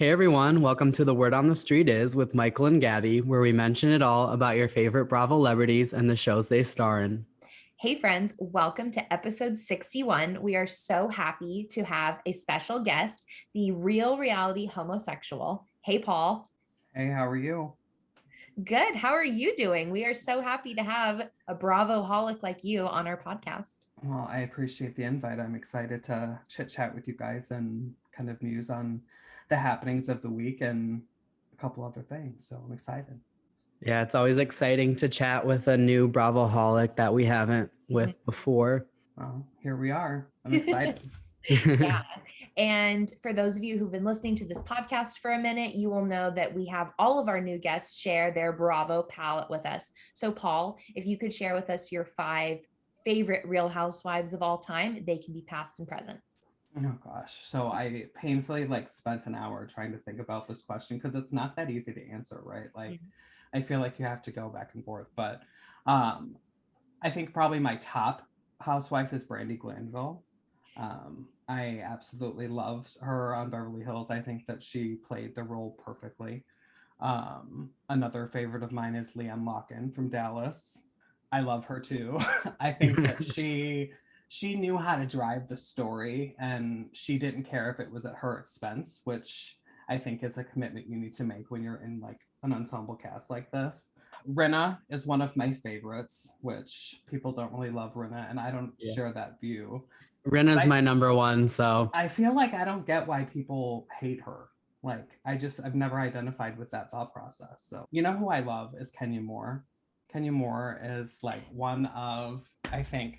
Hey everyone, welcome to The Word on the Street Is with Michael and Gabby, where we mention it all about your favorite Bravo celebrities and the shows they star in. Hey friends, welcome to episode 61. We are so happy to have a special guest, the real reality homosexual. Hey Paul. Hey, how are you? Good. How are you doing? We are so happy to have a Bravoholic like you on our podcast. Well, I appreciate the invite. I'm excited to chit chat with you guys and kind of muse on the happenings of the week and a couple other things. So I'm excited. Yeah, it's always exciting to chat with a new Bravoholic that we haven't with before. Well, here we are. I'm excited. Yeah. And for those of you who've been listening to this podcast for a minute, you will know that we have all of our new guests share their Bravo palette with us. So Paul, if you could share with us your 5 favorite Real Housewives of all time, they can be past and present. Oh gosh. So I painfully spent an hour trying to think about this question because it's not that easy to answer, right? I feel like you have to go back and forth, but I think probably my top housewife is Brandi Glanville. I absolutely loved her on Beverly Hills. I think that she played the role perfectly. Another favorite of mine is Leanne Locken from Dallas. I love her too. I think that she knew how to drive the story and she didn't care if it was at her expense, which I think is a commitment you need to make when you're in an ensemble cast like this. Rinna is one of my favorites, which people don't really love Rinna, and I don't share that view. Rinna's my number one, so. I feel like I don't get why people hate her. I've never identified with that thought process. So, you know who I love is Kenya Moore. Kenya Moore is one of, I think,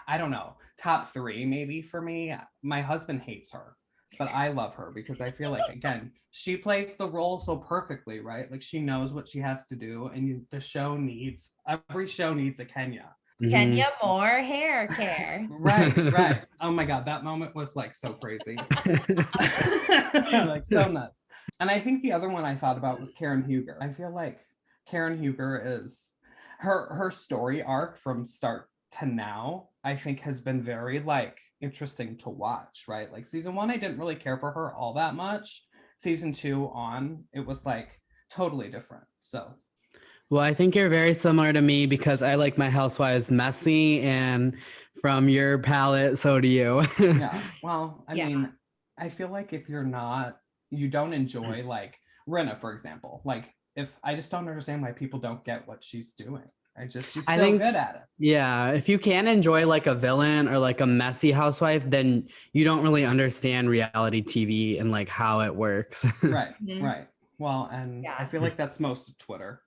I don't know, top 3 maybe for me. My husband hates her, but I love her because I feel like, again, she plays the role so perfectly, right? She knows what she has to do, and every show needs a Kenya. Kenya Moore hair care. Right. Oh my God, that moment was so crazy. So nuts. And I think the other one I thought about was Karen Huger. I feel like Karen Huger is her story arc from start to now, I think has been very interesting to watch, right? Season 1, I didn't really care for her all that much. Season 2 on, it was totally different. So Well, I think you're very similar to me because I like my housewives messy, and from your palette, so do you. Yeah. Well, I mean, I feel like if you don't enjoy Rinna, for example, if I just don't understand why people don't get what she's doing. She's so good at it. Yeah. If you can't enjoy a villain or a messy housewife, then you don't really understand reality TV and how it works. Right. Well, and I feel like that's most of Twitter.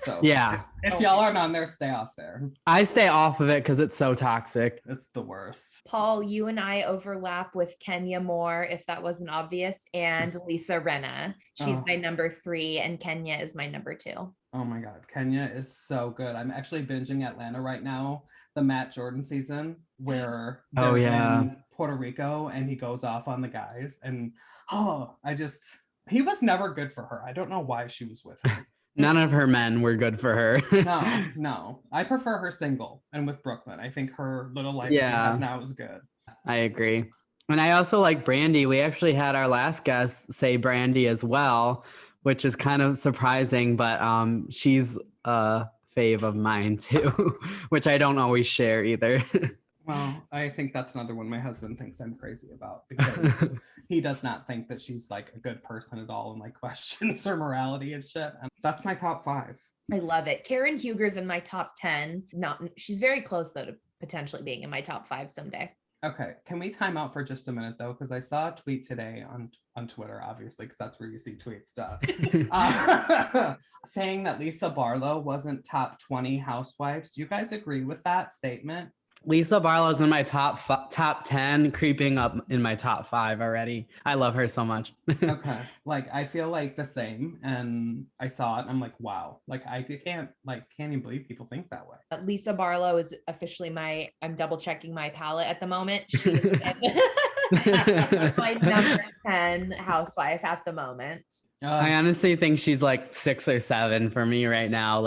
So yeah, if y'all aren't on there, stay off there. I stay off of it because it's so toxic. It's the worst. Paul, you and I overlap with Kenya Moore, if that wasn't obvious, and Lisa Rinna. She's my number 3, and Kenya is my number 2. Oh my God, Kenya is so good. I'm actually binging Atlanta right now, the Matt Jordan season, where they're in Puerto Rico and he goes off on the guys, and he was never good for her. I don't know why she was with him. None of her men were good for her. No. I prefer her single and with Brooklyn. I think her little life she has now is good. I agree. And I also like Brandi. We actually had our last guest say Brandi as well, which is kind of surprising, but she's a fave of mine too, which I don't always share either. Well, I think that's another one my husband thinks I'm crazy about because he does not think that she's a good person at all and questions her morality and shit. And that's my top 5. I love it. Karen Huger's in my top 10. She's very close though to potentially being in my top 5 someday. Okay. Can we time out for just a minute though? Because I saw a tweet today on Twitter, obviously, because that's where you see tweet stuff, saying that Lisa Barlow wasn't top 20 housewives. Do you guys agree with that statement? Lisa Barlow's in my top 10, creeping up in my top 5 already. I love her so much. Okay. I feel the same, and I saw it and I'm wow. I can't even believe people think that way. Lisa Barlow is officially I'm double checking my palette at the moment. She's my number 10 housewife at the moment. I honestly think she's 6 or 7 for me right now.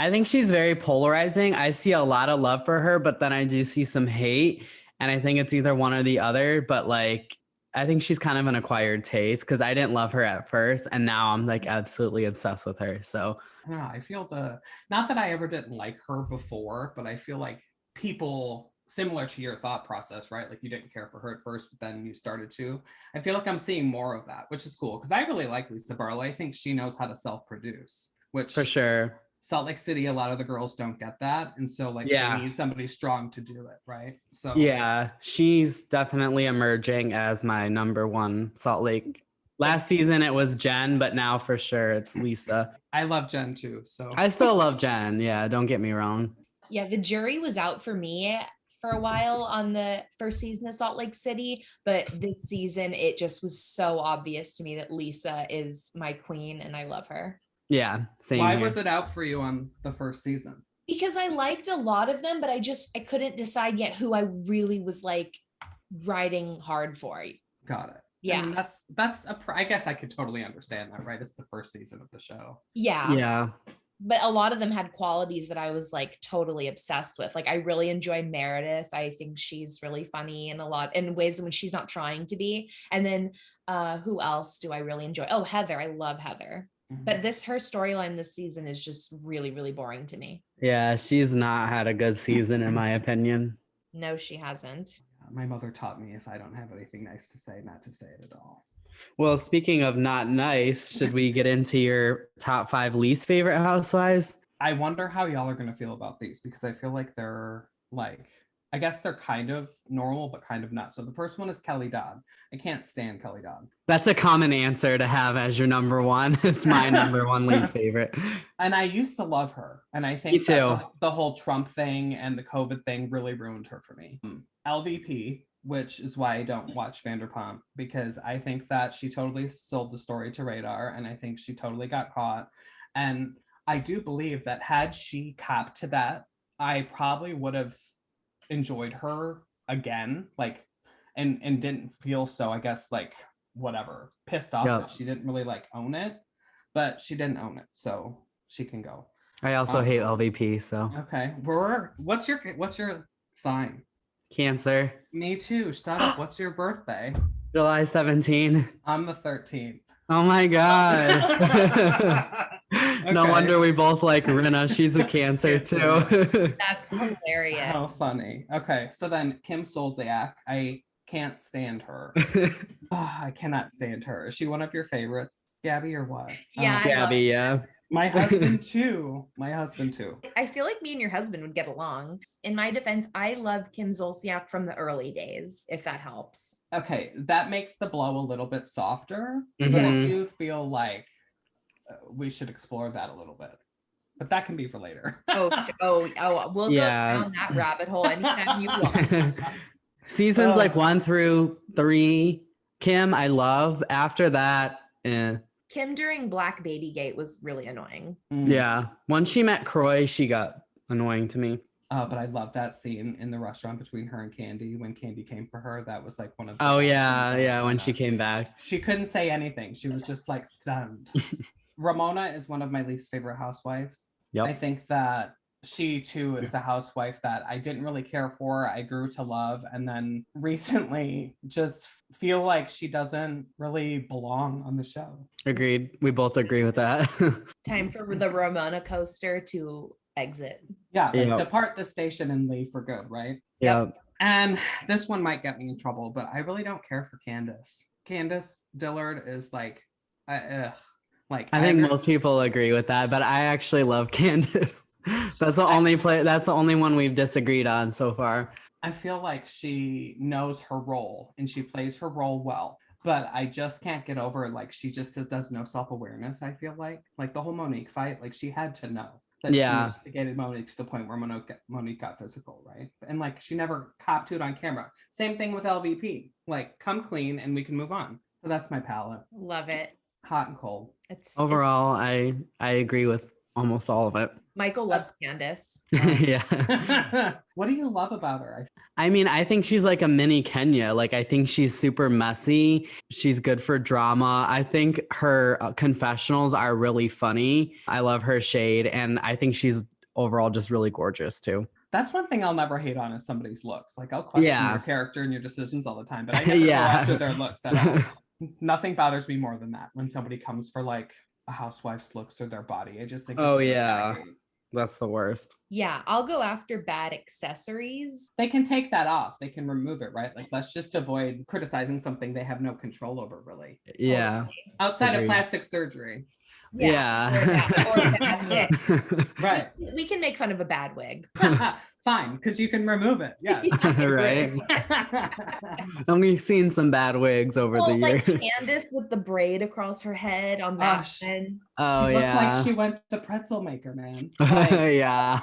I think she's very polarizing. I see a lot of love for her, but then I do see some hate. And I think it's either one or the other. But I think she's kind of an acquired taste because I didn't love her at first, and now I'm like absolutely obsessed with her. So Yeah, I feel not that I ever didn't like her before, but I feel like people similar to your thought process, right? Like you didn't care for her at first, but then you started to. I feel like I'm seeing more of that, which is cool because I really like Lisa Barlow. I think she knows how to self-produce, which for sure. Salt Lake City, a lot of the girls don't get that. And so like they need somebody strong to do it, right? So yeah, she's definitely emerging as my number one Salt Lake. Last season it was Jen, but now for sure it's Lisa. I love Jen too. So I still love Jen. Yeah, don't get me wrong. Yeah, the jury was out for me for a while on the first season of Salt Lake City, but this season it just was so obvious to me that Lisa is my queen and I love her. Yeah, same why here. was it out for you on the first season? Because I liked a lot of them, but I couldn't decide yet who I really was like riding hard for. Got it. Yeah. I mean, I guess I could totally understand that, right? It's the first season of the show. Yeah. Yeah. But a lot of them had qualities that I was like totally obsessed with. Like I really enjoy Meredith. I think she's really funny in ways in which she's not trying to be. And then who else do I really enjoy? Oh, Heather. I love Heather. But her storyline this season is just really, really boring to me. Yeah, she's not had a good season in my opinion. No, she hasn't. My mother taught me if I don't have anything nice to say, not to say it at all. Well, speaking of not nice, should we get into your top 5 least favorite housewives? I wonder how y'all are going to feel about these because I feel like they're like, I guess they're kind of normal, but kind of not. So the first one is Kelly Dodd. I can't stand Kelly Dodd. That's a common answer to have as your number one. It's my number one least favorite. And I used to love her. And I think the whole Trump thing and the COVID thing really ruined her for me. LVP, which is why I don't watch Vanderpump, because I think that she totally sold the story to Radar. And I think she totally got caught. And I do believe that had she copped to that, I probably would have enjoyed her again, like and didn't feel so, I guess, like whatever, pissed off that she didn't really like own it, but she didn't own it, so she can go. I also hate LVP, so okay. What's your sign? Cancer. Me too. Shut up. What's your birthday? July 17. I'm the 13th. Oh my god. Okay. No wonder we both like Rinna. She's a Cancer too. That's hilarious. How funny. Okay, so then Kim Solziak, I can't stand her. I cannot stand her. Is she one of your favorites, Gabby, or what? Yeah, Gabby, yeah. My husband too. I feel like me and your husband would get along. In my defense, I love Kim Zolciak from the early days, if that helps. Okay, that makes the blow a little bit softer, but I do feel like we should explore that a little bit. But that can be for later. We'll go down that rabbit hole anytime you want. Seasons like 1 through 3, Kim, I love. After that, Kim during Black Baby Gate was really annoying. Yeah. Once she met Croy, she got annoying to me. But I love that scene in the restaurant between her and Candy when Candy came for her. That was like one of the when she came back. She couldn't say anything. She was just like stunned. Ramona is one of my least favorite housewives. Yep. I think that she too is a housewife that I didn't really care for. I grew to love, and then recently just feel like she doesn't really belong on the show. Agreed. We both agree with that. Time for the Ramona coaster to exit. Yeah, depart the station and leave for good, right? Yeah. And this one might get me in trouble, but I really don't care for Candace. Candace Dillard is like, I think most people agree with that, but I actually love Candace. That's the only one we've disagreed on so far. I feel like she knows her role and she plays her role well, but I just can't get over like she just does no self-awareness. I feel like the whole Monique fight, like she had to know that she instigated Monique to the point where Monique got physical, right? And like she never copped to it on camera. Same thing with LVP. Like come clean and we can move on. So that's my palette. Love it. Hot and cold. Overall, I agree with almost all of it. Michael loves Candace. Yeah. What do you love about her? I mean, I think she's like a mini Kenya. Like, I think she's super messy. She's good for drama. I think her confessionals are really funny. I love her shade. And I think she's overall just really gorgeous too. That's one thing I'll never hate on is somebody's looks. Like I'll question your character and your decisions all the time, but I never go after their looks at all. Nothing bothers me more than that when somebody comes for like a housewife's looks or their body. I just think that's the worst. Yeah, I'll go after bad accessories. They can take that off. They can remove it, right? Like let's just avoid criticizing something they have no control over, really. Yeah. Outside of plastic surgery. Yeah. Right. We can make fun of a bad wig. Fine, because you can remove it. Yes. Right. Only seen some bad wigs over the years. Like Candace with the braid across her head on that one. Oh, she looked like she went to pretzel maker, man. Like, yeah.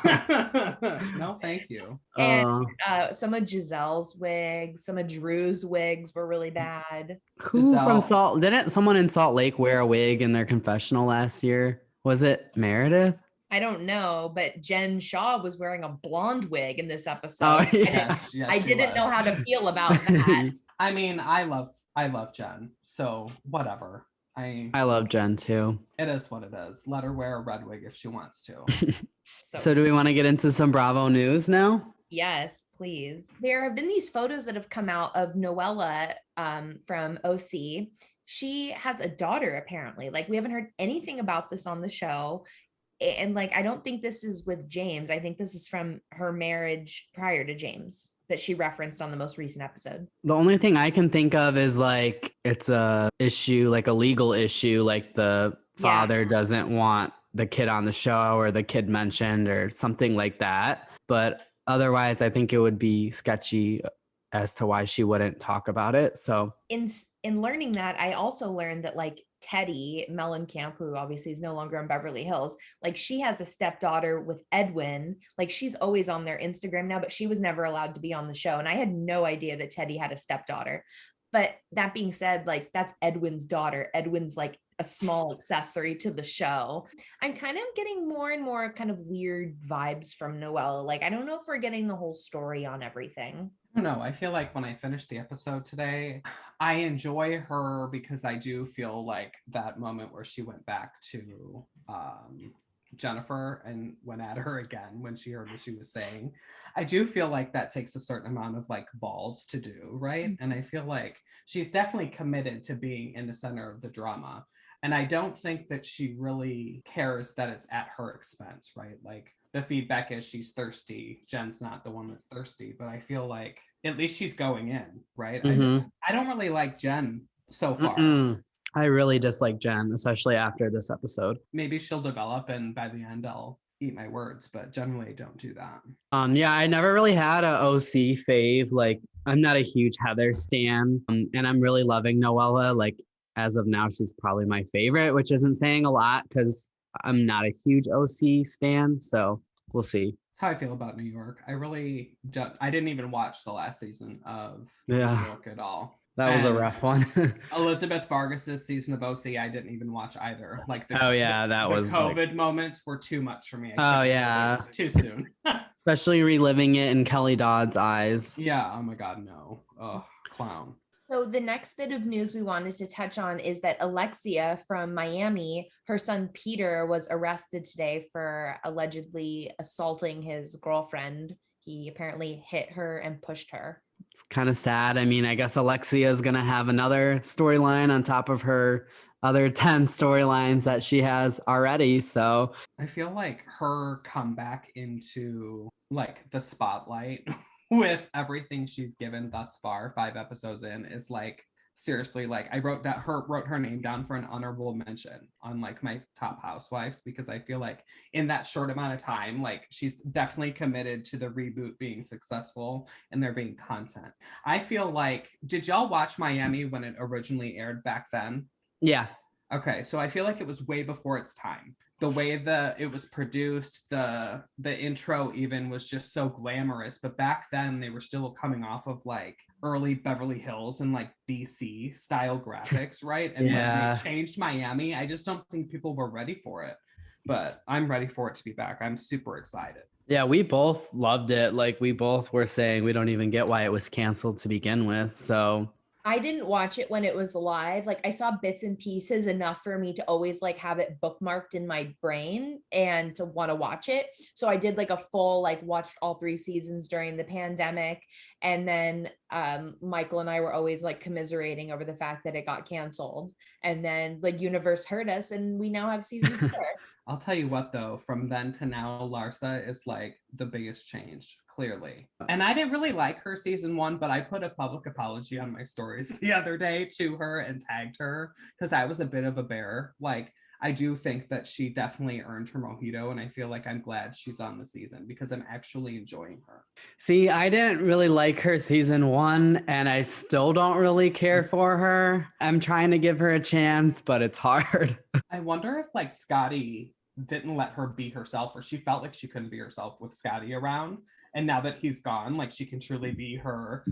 No, thank you. And some of Giselle's wigs, some of Drew's wigs were really bad. Who from didn't someone in Salt Lake wear a wig in their confessional last year? Was it Meredith? I don't know, but Jen Shaw was wearing a blonde wig in this episode. Oh, yes. I didn't know how to feel about that. I mean, I love Jen, so whatever. I love Jen too. It is what it is. Let her wear a red wig if she wants to. So do we want to get into some Bravo news now? Yes, please. There have been these photos that have come out of Noella from OC. She has a daughter, apparently. Like, we haven't heard anything about this on the show. And like, I don't think this is with James. I think this is from her marriage prior to James that she referenced on the most recent episode. The only thing I can think of is like, it's a issue, like a legal issue, like the father doesn't want the kid on the show or the kid mentioned or something like that. But otherwise, I think it would be sketchy as to why she wouldn't talk about it. So in learning that, I also learned that like Teddy Mellencamp, who obviously is no longer in Beverly Hills, like she has a stepdaughter with Edwin. Like she's always on their Instagram now, but she was never allowed to be on the show. And I had no idea that Teddy had a stepdaughter. But that being said, like that's Edwin's daughter. Edwin's like a small accessory to the show. I'm kind of getting more and more kind of weird vibes from Noella. Like, I don't know if we're getting the whole story on everything. I don't know. I feel like when I finished the episode today, I enjoy her because I do feel like that moment where she went back to Jennifer and went at her again when she heard what she was saying. I do feel like that takes a certain amount of like balls to do, right? And I feel like she's definitely committed to being in the center of the drama. And I don't think that she really cares that it's at her expense, right? Like the feedback is she's thirsty. Jen's not the one that's thirsty, but I feel like at least she's going in, right? Mm-hmm. I don't really like Jen so far. I really dislike Jen, especially after this episode. Maybe she'll develop and by the end I'll eat my words, but generally I don't do that. Yeah, I never really had a OC fave. Like I'm not a huge Heather stan, and I'm really loving Noella. Like as of now, she's probably my favorite, which isn't saying a lot because I'm not a huge OC stan. So we'll see. That's how I feel about New York. I didn't even watch the last season of New York at all. That was a rough one. Elizabeth Vargas's season of OC, I didn't even watch either. Like the COVID moments were too much for me. It was too soon. Especially reliving it in Kelly Dodd's eyes. Yeah. Oh my God, no. Oh, clown. So the next bit of news we wanted to touch on is that Alexia from Miami, her son Peter was arrested today for allegedly assaulting his girlfriend. He apparently hit her and pushed her. It's kind of sad. I mean, I guess Alexia is going to have another storyline on top of her other 10 storylines that she has already. So I feel like her comeback into like the spotlight with everything she's given thus far, 5 episodes in, is like seriously, like I wrote her name down for an honorable mention on like my top housewives, because I feel like in that short amount of time, like she's definitely committed to the reboot being successful and there being content. I feel like, did y'all watch Miami when it originally aired back then? Yeah. Okay, so I feel like it was way before its time. The way that it was produced, the intro even was just so glamorous. But back then they were still coming off of like early Beverly Hills and like DC style graphics, right? And when they changed Miami, I just don't think people were ready for it. But I'm ready for it to be back. I'm super excited. Yeah, we both loved it. Like we both were saying we don't even get why it was canceled to begin with. So I didn't watch it when it was live. Like I saw bits and pieces enough for me to always like have it bookmarked in my brain and to want to watch it. So I did like a full, like watched all 3 seasons during the pandemic. And then Michael and I were always like commiserating over the fact that it got canceled. And then like universe heard us and we now have season 4. I'll tell you what though, from then to now, Larsa is like the biggest change, clearly. And I didn't really like her season 1, but I put a public apology on my stories the other day to her and tagged her because I was a bit of a bear. Like, I do think that she definitely earned her mojito, and I feel like I'm glad she's on the season because I'm actually enjoying her. See, I didn't really like her season 1, and I still don't really care for her. I'm trying to give her a chance, but it's hard. I wonder if like Scotty didn't let her be herself, or she felt like she couldn't be herself with Scotty around. And now that he's gone, like she can truly be her,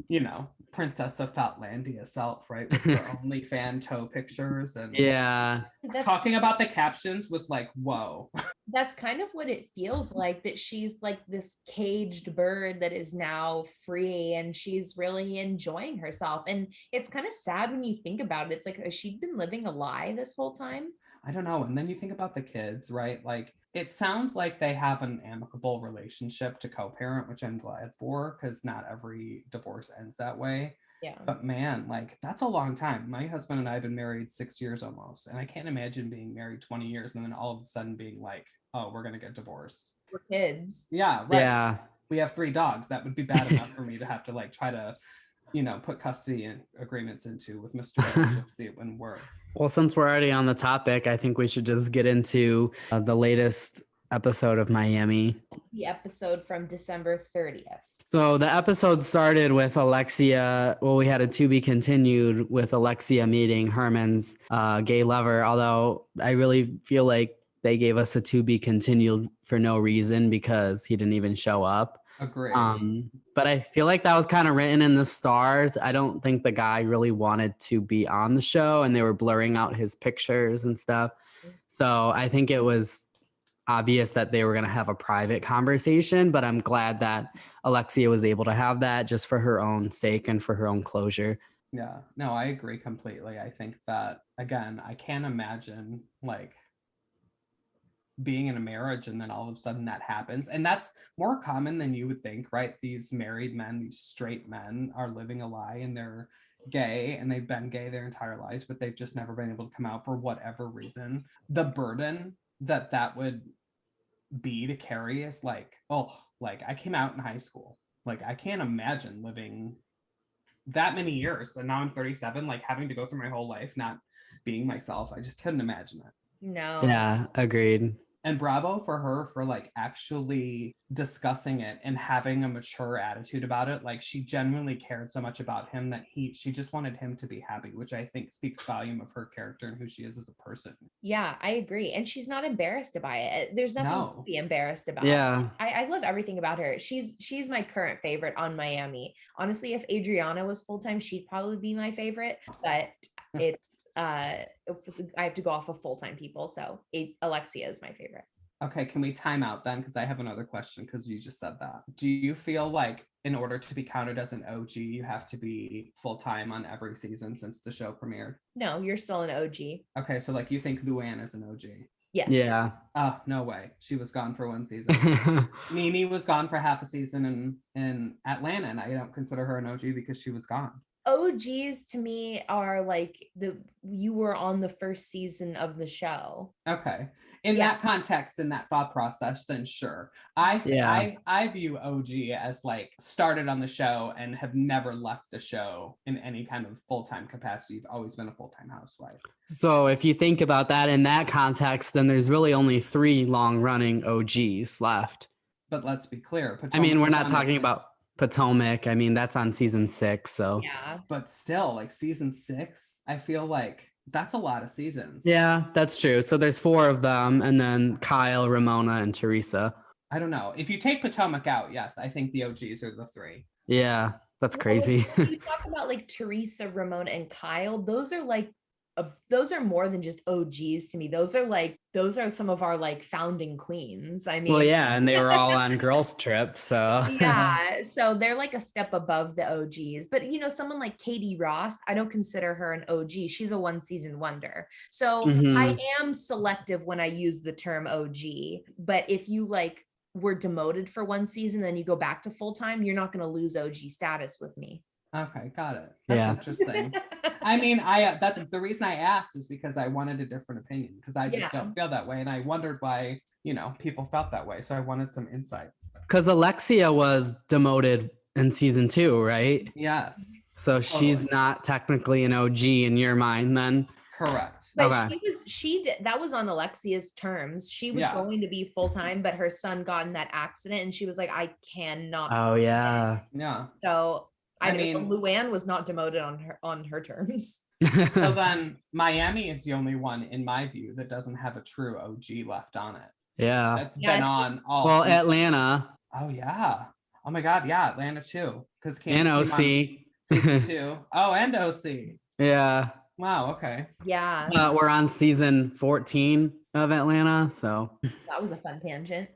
you know, Princess of Thoughtlandia self, right? With her OnlyFan toe pictures and Yeah. talking about the captions was like, whoa. That's kind of what it feels like, that she's like this caged bird that is now free and she's really enjoying herself. And it's kind of sad when you think about it. It's like, has she been living a lie this whole time? I don't know. And then you think about the kids, right? Like it sounds like they have an amicable relationship to co-parent, which I'm glad for because not every divorce ends that way. Yeah. But man, like that's a long time. My husband and I have been married 6 years almost. And I can't imagine being married 20 years and then all of a sudden being like, oh, we're going to get divorced. For kids. Yeah. Right. Yeah. We have 3 dogs. That would be bad enough for me to have to like try to, you know, put custody and agreements into with Mr. Gypsy it wouldn't work. Well, since we're already on the topic, I think we should just get into the latest episode of Miami. The episode from December 30th. So the episode started with Alexia. Well, we had a to be continued with Alexia meeting Herman's gay lover, although I really feel like they gave us a to be continued for no reason because he didn't even show up. Agree. But I feel like that was kind of written in the stars. I don't think the guy really wanted to be on the show and they were blurring out his pictures and stuff. So I think it was obvious that they were going to have a private conversation, but I'm glad that Alexia was able to have that just for her own sake and for her own closure. Yeah, no, I agree completely. I think that, again, I can't imagine like being in a marriage and then all of a sudden that happens. And that's more common than you would think, right? These married men, these straight men are living a lie and they're gay and they've been gay their entire lives, but they've just never been able to come out for whatever reason. The burden that would be to carry is like, oh, like I came out in high school. Like I can't imagine living that many years. And now I'm 37, like having to go through my whole life not being myself. I just couldn't imagine it. No. Yeah, agreed. And bravo for her for like actually discussing it and having a mature attitude about it. Like she genuinely cared so much about him that she just wanted him to be happy, which I think speaks volume of her character and who she is as a person. Yeah, I agree. And she's not embarrassed by it. There's nothing to be embarrassed about. Yeah. I love everything about her. She's my current favorite on Miami. Honestly, if Adriana was full-time, she'd probably be my favorite, but it's I have to go off of full-time people. So Alexia is my favorite. Okay, can we time out then? Because I have another question because you just said that. Do you feel like in order to be counted as an OG, you have to be full-time on every season since the show premiered? No, you're still an OG. Okay, so like you think Luann is an OG? Yes. Yeah. Oh, no way. She was gone for 1 season. Mimi was gone for half a season in Atlanta, and I don't consider her an OG because she was gone. OGs to me are like you were on the first season of the show. Okay. In that context, in that thought process, then sure. I view OG as like started on the show and have never left the show in any kind of full-time capacity. You've always been a full-time housewife. So if you think about that in that context, then there's really only 3 long-running OGs left. But let's be clear. I mean, we're not talking about Potomac. I mean, that's on season 6. So yeah. But still, like season 6, I feel like that's a lot of seasons. Yeah, that's true. So there's 4 of them, and then Kyle, Ramona, and Teresa. I don't know. If you take Potomac out, yes, I think the OGs are the 3. Yeah, that's crazy. You talk about like Teresa, Ramona, and Kyle. Those are like those are more than just OGs to me. Those are some of our like founding queens. I mean, Well, yeah, and they were all on girls' trip, so yeah, so they're like a step above the OGs. But someone like Katie Ross, I don't consider her an OG. She's a one season wonder. So I Mhm. am selective when I use the term OG. But if you like were demoted for one season, then you go back to full time, you're not going to lose OG status with me. Okay, got it. That's Yeah. interesting. I mean, that's the reason I asked is because I wanted a different opinion because I just Yeah. don't feel that way, and I wondered why people felt that way. So I wanted some insight. Because Alexia was demoted in season 2, right? Yes, So she's totally. not technically an OG in your mind then. Correct. But Okay. she did that was on Alexia's terms. She was Yeah. going to be full time, but her son got in that accident, and she was like, I cannot. Oh yeah. Yeah. So I know mean, Luann was not demoted on her terms. so then Miami is the only one, in my view, that doesn't have a true OG left on it. Yeah. That's been on all. Well, season. Atlanta Oh yeah. Oh my God. Yeah, Atlanta too. Because and OC. season 2. Oh, and OC. Yeah. Wow. Okay. Yeah, We're on season 14 of Atlanta, so that was a fun tangent.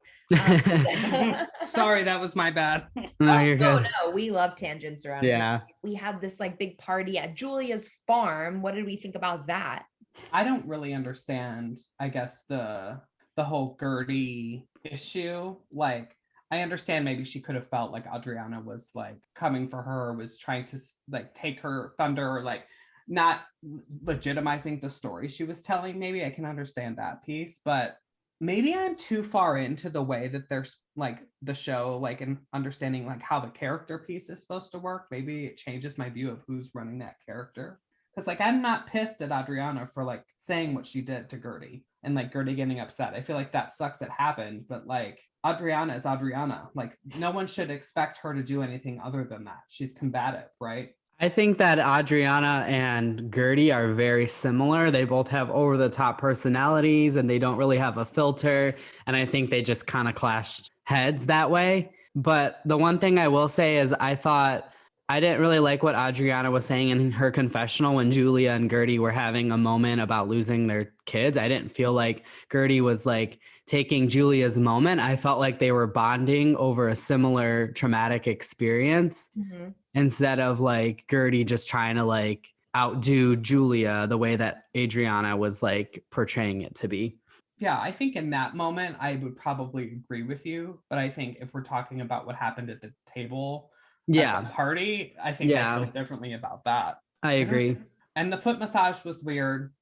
Sorry, that was my bad. no, you're good. No, we love tangents around here. Yeah. We had this like big party at Julia's farm. What did we think about that? I don't really understand, I guess, the whole Gertie issue. Like, I understand maybe she could have felt like Adriana was like coming for her, was trying to like take her thunder, like not legitimizing the story she was telling. Maybe I can understand that piece, but maybe I'm too far into the way that there's like the show, like, and understanding like how the character piece is supposed to work. Maybe it changes my view of who's running that character. Because like I'm not pissed at Adriana for like saying what she did to Gertie and like Gertie getting upset. I feel like that sucks it happened, but like Adriana is Adriana. Like no one should expect her to do anything other than that. She's combative, right? I think that Adriana and Gertie are very similar. They both have over the top personalities and they don't really have a filter. And I think they just kind of clashed heads that way. But the one thing I will say is I thought I didn't really like what Adriana was saying in her confessional when Julia and Gertie were having a moment about losing their kids. I didn't feel like Gertie was like taking Julia's moment. I felt like they were bonding over a similar traumatic experience. Mm-hmm. Instead of like Gertie just trying to like outdo Julia the way that Adriana was like portraying it to be. Yeah, I think in that moment, I would probably agree with you. But I think if we're talking about what happened at the table, at the party, I think I feel differently about that. I agree. And the foot massage was weird.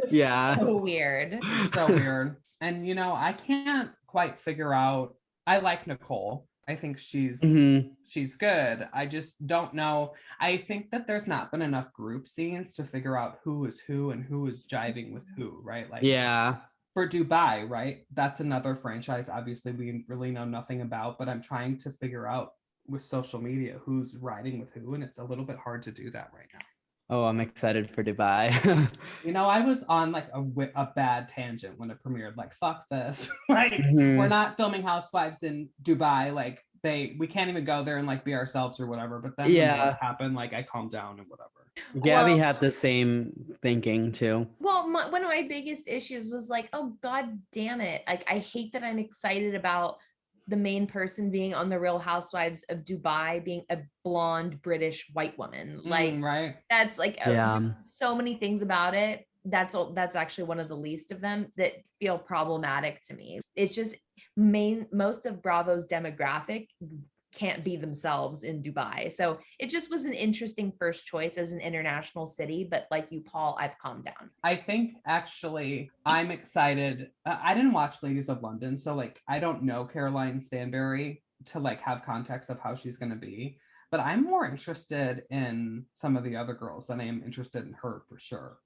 Yeah. So weird. So weird. And, I can't quite figure out. I like Nicole. I think she's good. I just don't know. I think that there's not been enough group scenes to figure out who is who and who is jiving with who, right? Like, yeah. For Dubai, right? That's another franchise, obviously, we really know nothing about, but I'm trying to figure out with social media who's riding with who, and it's a little bit hard to do that right now. Oh, I'm excited for Dubai. I was on like a bad tangent when it premiered. Like, fuck this. Like, we're not filming Housewives in Dubai. Like, we can't even go there and like be ourselves or whatever. But then when that happened, like I calmed down and whatever. Gabby had the same thinking too. Well, one of my biggest issues was like, oh God damn it. Like, I hate that I'm excited about the main person being on the Real Housewives of Dubai being a blonde British white woman. Like, right. That's like so many things about it. That's actually one of the least of them that feel problematic to me. It's just most of Bravo's demographic can't be themselves in Dubai. So it just was an interesting first choice as an international city. But like you, Paul, I've calmed down. I think actually I'm excited. I didn't watch Ladies of London, so like I don't know Caroline Stanbury to like have context of how she's going to be. But I'm more interested in some of the other girls than I am interested in her for sure.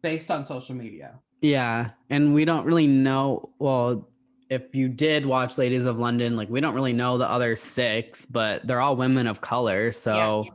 Based on social media. Yeah. And we don't really know. Well, if you did watch Ladies of London, like we don't really know the other 6, but they're all women of color. So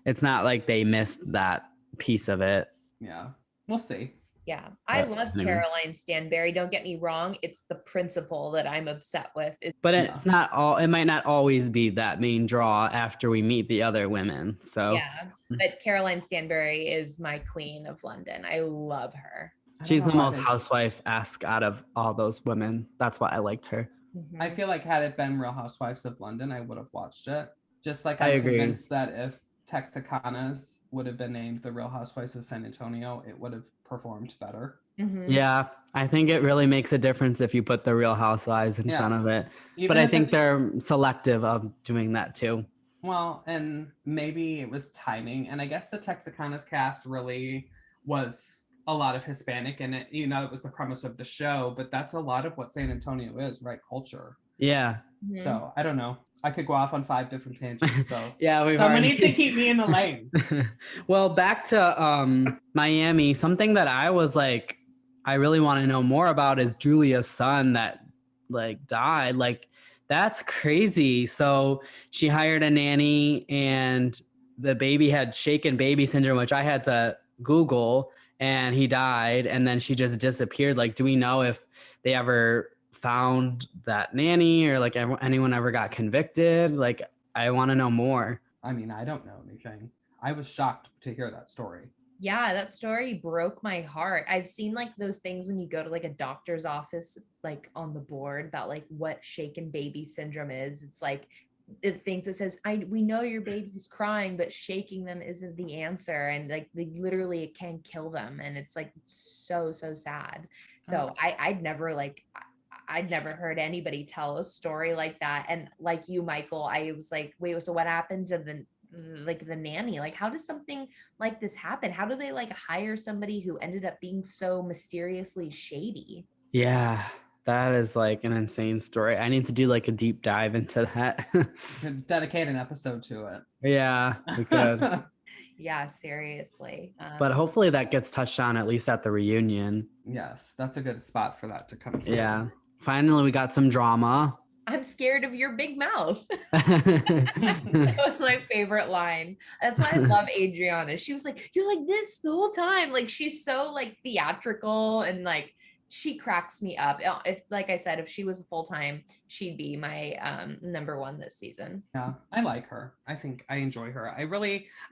it's not like they missed that piece of it. Yeah. We'll see. Yeah, I But love anyway. Caroline Stanberry. Don't get me wrong. It's the principal that I'm upset with. But it's not all, it might not always be that main draw after we meet the other women. So Yeah, but Caroline Stanberry is my queen of London. I love her. she's the most housewife-esque out of all those women. That's why I liked her. I feel like had it been Real Housewives of London, I would have watched it. Just like I I'm agree. convinced that if Texacanas would have been named the Real Housewives of San Antonio, it would have performed better. Yeah, I think it really makes a difference if you put the Real Housewives in front of it. Even but I if think it's- they're selective of doing that too. Well, and maybe it was timing. And I guess the Texacanas cast really was a lot of Hispanic in it. You know, it was the premise of the show, but that's a lot of what San Antonio is, right? Culture. Yeah. So I don't know. I could go off on 5 different tangents. So yeah, someone needs to keep me in the lane. Well, back to Miami, something that I was like, I really want to know more about is Julia's son that like died. Like, that's crazy. So she hired a nanny and the baby had shaken baby syndrome, which I had to Google, and he died. And then she just disappeared. Like, do we know if they ever found that nanny or like anyone ever got convicted? Like, I want to know more. I mean, I don't know anything. I was shocked to hear that story. Yeah, that story broke my heart. I've seen like those things when you go to like a doctor's office, like on the board about like what shaken baby syndrome is. It's like it things that says, we know your baby's crying, but shaking them isn't the answer. And like literally it can kill them. And it's like so sad. So I'd never heard anybody tell a story like that. And like you, Michael, I was like, wait, so what happened to the nanny? Like, how does something like this happen? How do they like hire somebody who ended up being so mysteriously shady? Yeah, that is like an insane story. I need to do like a deep dive into that. Dedicate an episode to it. Yeah, we could. Yeah, seriously. But hopefully that gets touched on at least at the reunion. Yes, that's a good spot for that to come through. Yeah. Finally, we got some drama. I'm scared of your big mouth. That was my favorite line. That's why I love Adriana. She was like, you're like this the whole time. Like, she's so like theatrical and like she cracks me up. If, like I said, if she was full-time, she'd be my number one this season. Yeah, I like her. I think I enjoy her.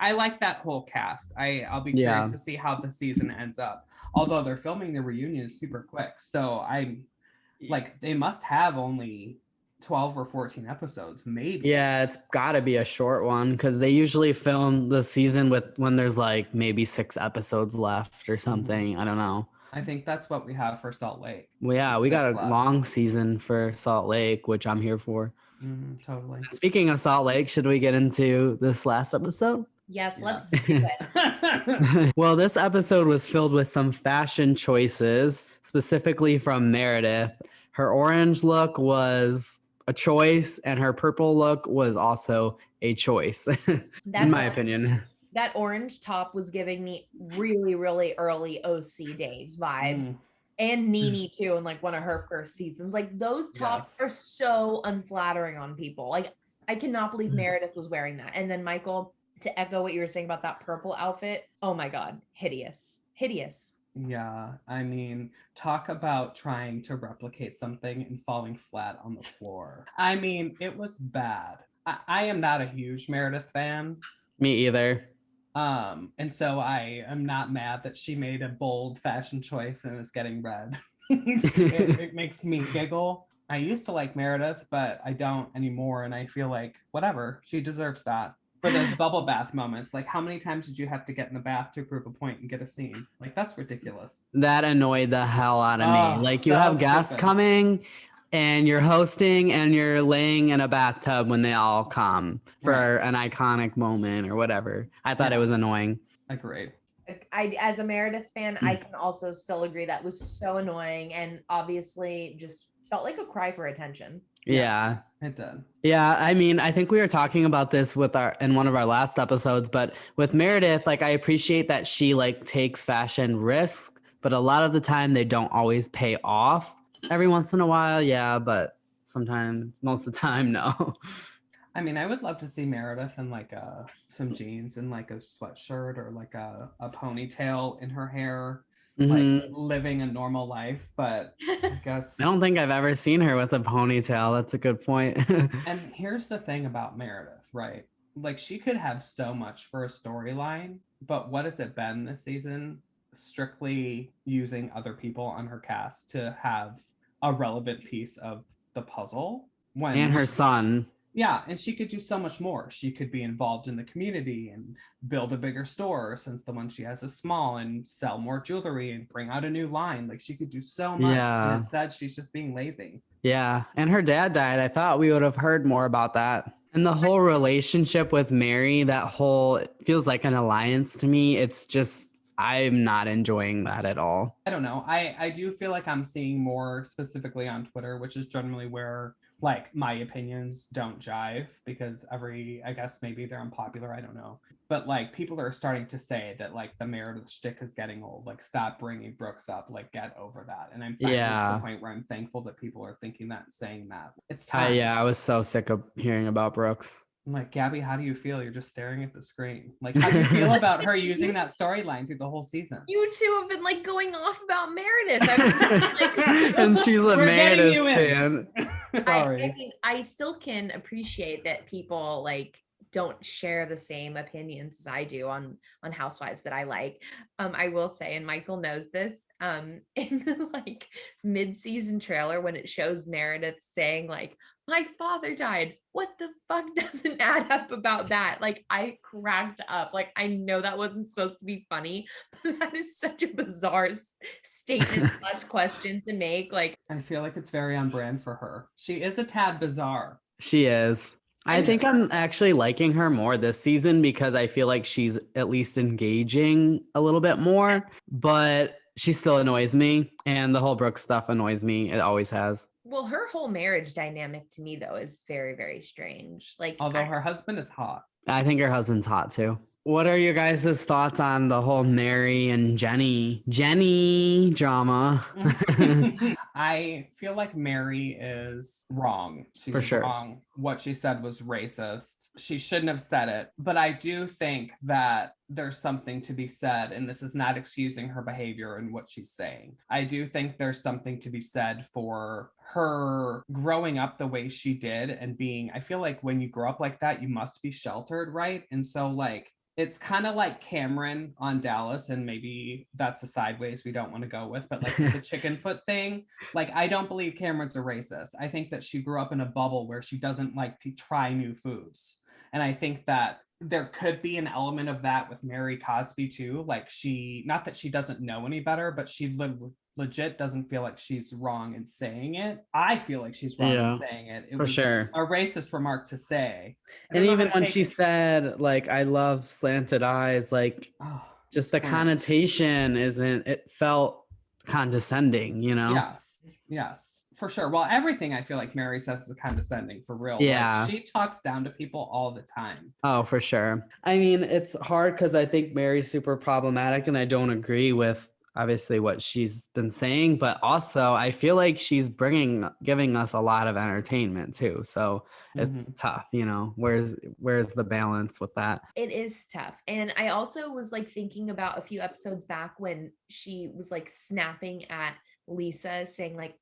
I like that whole cast. I'll be curious to see how the season ends up. Although they're filming the reunion super quick. So I'm like, they must have only 12 or 14 episodes, maybe. Yeah, it's got to be a short one because they usually film the season when there's like maybe 6 episodes left or something. I don't know. I think that's what we have for Salt Lake. Well, yeah, we got a long season for Salt Lake, which I'm here for. Totally. Speaking of Salt Lake, should we get into this last episode? Yes, let's do it. Well, this episode was filled with some fashion choices, specifically from Meredith. Her orange look was a choice, and her purple look was also a choice, in my opinion. That orange top was giving me really, really early OC days vibe. And Nene too, in like one of her first seasons. Like those tops are so unflattering on people. Like I cannot believe Meredith was wearing that. And then Michael, to echo what you were saying about that purple outfit, oh my God, hideous. Yeah, I mean, talk about trying to replicate something and falling flat on the floor. I mean, it was bad. I am not a huge Meredith fan. Me either. And so I am not mad that she made a bold fashion choice and is getting red. it makes me giggle. I used to like Meredith, but I don't anymore. And I feel like, whatever, she deserves that. For those bubble bath moments, like how many times did you have to get in the bath to prove a point and get a scene? Like that's ridiculous. That annoyed the hell out of me. Like you have guests coming and you're hosting and you're laying in a bathtub when they all come for an iconic moment or whatever. I thought it was annoying. Agreed. As a Meredith fan, I can also still agree that was so annoying and obviously just felt like a cry for attention. Yeah. It did. Yeah, I mean, I think we were talking about this in one of our last episodes, but with Meredith, like I appreciate that she like takes fashion risks, but a lot of the time they don't always pay off. Every once in a while, yeah, but sometimes, most of the time, no. I mean, I would love to see Meredith in like some jeans and like a sweatshirt or like a ponytail in her hair. like living a normal life, but I guess I don't think I've ever seen her with a ponytail. That's a good point. and here's the thing about Meredith, right? Like she could have so much for a storyline, but what has it been this season? Strictly using other people on her cast to have a relevant piece of the puzzle. And her son. Yeah, and she could do so much more. She could be involved in the community and build a bigger store since the one she has is small, and sell more jewelry and bring out a new line. Like she could do so much. Yeah. And instead, she's just being lazy. Yeah. And her dad died. I thought we would have heard more about that. And the whole relationship with Mary, it feels like an alliance to me. It's just, I'm not enjoying that at all. I don't know. I do feel like I'm seeing more specifically on Twitter, which is generally where like my opinions don't jive because I guess maybe they're unpopular. I don't know. But like people are starting to say that like the Meredith shtick is getting old. Like stop bringing Brooks up. Like get over that. And I'm finally to the point where I'm thankful that people are thinking that, saying that. It's time. I was so sick of hearing about Brooks. I'm like, Gabby, how do you feel? You're just staring at the screen. Like, how do you feel about her using that storyline through the whole season? You two have been like going off about Meredith. And she's a Meredith fan. Sorry. I mean, I still can appreciate that people like don't share the same opinions as I do on Housewives that I like. I will say, and Michael knows this, in the like mid-season trailer when it shows Meredith saying like, my father died. What the fuck doesn't add up about that? Like I cracked up. Like I know that wasn't supposed to be funny, but that is such a bizarre statement / question to make. Like I feel like it's very on brand for her. She is a tad bizarre. She is. I think I'm actually liking her more this season because I feel like she's at least engaging a little bit more, but she still annoys me. And the whole Brooke stuff annoys me. It always has. Well, her whole marriage dynamic to me, though, is very, very strange. Like, although her husband is hot. I think her husband's hot, too. What are your guys' thoughts on the whole Mary and Jenny drama? I feel like Mary is wrong. She's For sure. wrong. What she said was racist. She shouldn't have said it. But I do think that there's something to be said, and this is not excusing her behavior and what she's saying. I do think there's something to be said for her growing up the way she did and being, I feel like when you grow up like that, you must be sheltered, right? And so like, it's kind of like Cameron on Dallas, and maybe that's a sideways we don't want to go with, but like the chicken foot thing, like I don't believe Cameron's a racist. I think that she grew up in a bubble where she doesn't like to try new foods. And I think that there could be an element of that with Mary Cosby too. Like not that she doesn't know any better, but she legit doesn't feel like she's wrong in saying it. I feel like she's wrong in saying it. It for was sure a racist remark to say. And even when she said like, I love slanted eyes, like just the connotation it felt condescending, you know? Yes, for sure. Well, everything I feel like Mary says is condescending, for real. Yeah. Like, she talks down to people all the time. Oh, for sure. I mean, it's hard because I think Mary's super problematic and I don't agree with obviously what she's been saying, but also I feel like she's giving us a lot of entertainment too. So it's tough, you know, where's the balance with that? It is tough. And I also was like thinking about a few episodes back when she was like snapping at Lisa saying like,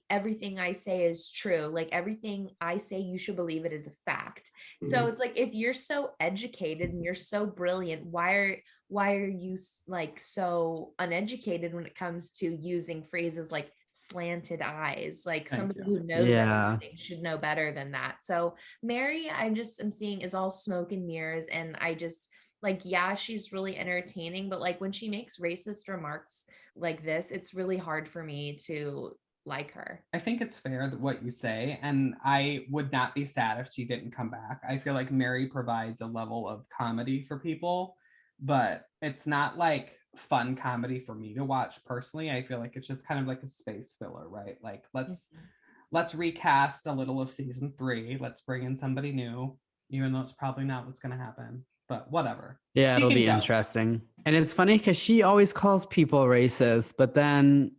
everything I say is true. Like everything I say, you should believe it is a fact. So it's like, if you're so educated and you're so brilliant, why are you like so uneducated when it comes to using phrases like slanted eyes? Like somebody who knows everything should know better than that. So Mary, I'm seeing is all smoke and mirrors. And I just like, yeah, she's really entertaining, but like when she makes racist remarks like this, it's really hard for me to like her. I think it's fair that what you say, and I would not be sad if she didn't come back. I feel like Mary provides a level of comedy for people, but it's not like fun comedy for me to watch personally. I feel like it's just kind of like a space filler, right? Like let's recast a little of season 3. Let's bring in somebody new, even though it's probably not what's going to happen. But whatever. Yeah, it'll be interesting. And it's funny because she always calls people racist, but then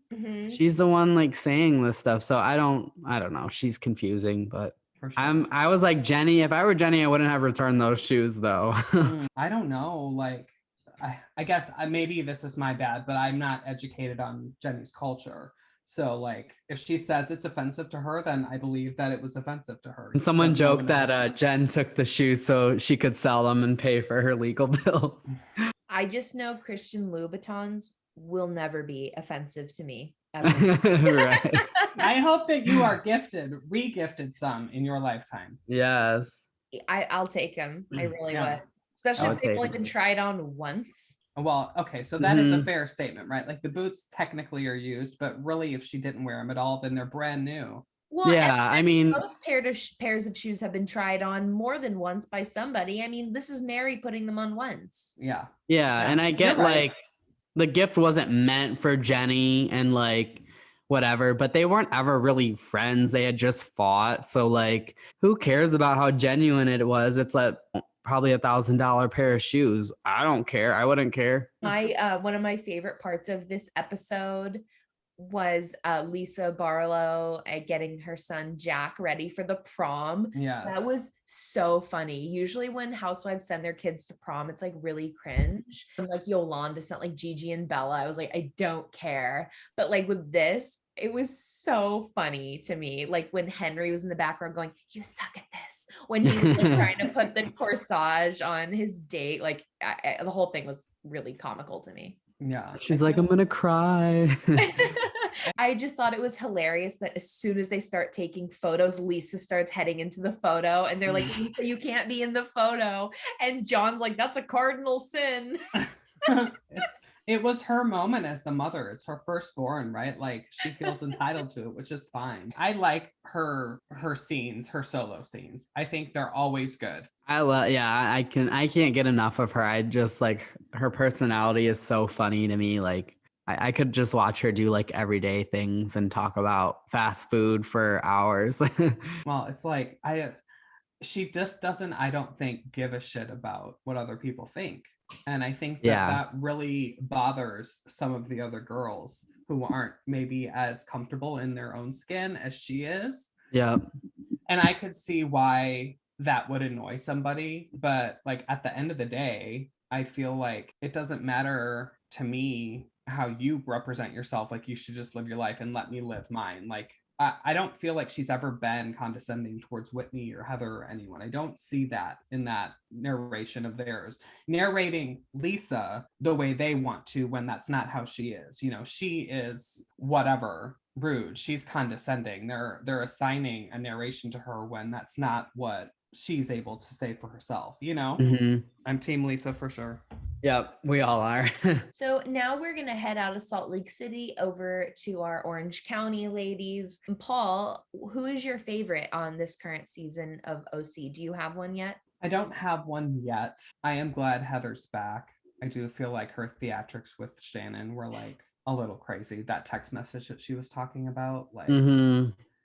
she's the one like saying this stuff. So I don't know. She's confusing, but for sure. I was like Jenny. If I were Jenny, I wouldn't have returned those shoes though. I don't know. Like, I guess maybe this is my bad, but I'm not educated on Jenny's culture. So like if she says it's offensive to her, then I believe that it was offensive to her. And someone joked that Jen took the shoes so she could sell them and pay for her legal bills. I just know Christian Louboutins will never be offensive to me ever. Right. I hope that you are re-gifted some in your lifetime. Yes. I'll take them. I really would. I Especially would if they've take only 'em. been tried on once. Well, okay, so that is a fair statement, right? Like the boots technically are used, but really if she didn't wear them at all, then they're brand new. Well, Yeah, I mean, most pairs of shoes have been tried on more than once by somebody. I mean, this is Mary putting them on once. Yeah. yeah, and I get You're right. like the gift wasn't meant for Jenny and like whatever, but they weren't ever really friends. They had just fought. So like who cares about how genuine it was? It's like probably $1,000 pair of shoes. I don't care. I wouldn't care. My one of my favorite parts of this episode was Lisa Barlow getting her son Jack ready for the prom. Yeah. That was so funny. Usually when housewives send their kids to prom, it's like really cringe. And like Yolanda sent like Gigi and Bella. I was like, I don't care. But like with this, it was so funny to me. Like when Henry was in the background going, "You suck at this." When he was like trying to put the corsage on his date, like the whole thing was really comical to me. Yeah. She's like, I'm gonna cry. I just thought it was hilarious that as soon as they start taking photos, Lisa starts heading into the photo and they're like, "Lisa, you can't be in the photo." And John's like, "That's a cardinal sin." It was her moment as the mother. It's her firstborn, right? Like she feels entitled to it, which is fine. I like her scenes, her solo scenes. I think they're always good. I can't get enough of her. I just like her personality is so funny to me. Like I could just watch her do like everyday things and talk about fast food for hours. Well, it's like she just doesn't, I don't think, give a shit about what other people think. And I think that really bothers some of the other girls who aren't maybe as comfortable in their own skin as she is. Yeah. And I could see why that would annoy somebody. But like at the end of the day, I feel like it doesn't matter to me how you represent yourself. Like you should just live your life and let me live mine. Like I don't feel like she's ever been condescending towards Whitney or Heather or anyone. I don't see that in that narration of theirs, narrating Lisa the way they want to when that's not how she is. You know, she is whatever, rude. She's condescending. They're assigning a narration to her when that's not what she's able to say for herself, you know? Mm-hmm. I'm Team Lisa for sure. Yep, we all are. So now we're going to head out of Salt Lake City over to our Orange County ladies. Paul, who is your favorite on this current season of OC? Do you have one yet? I don't have one yet. I am glad Heather's back. I do feel like her theatrics with Shannon were like a little crazy. That text message that she was talking about, like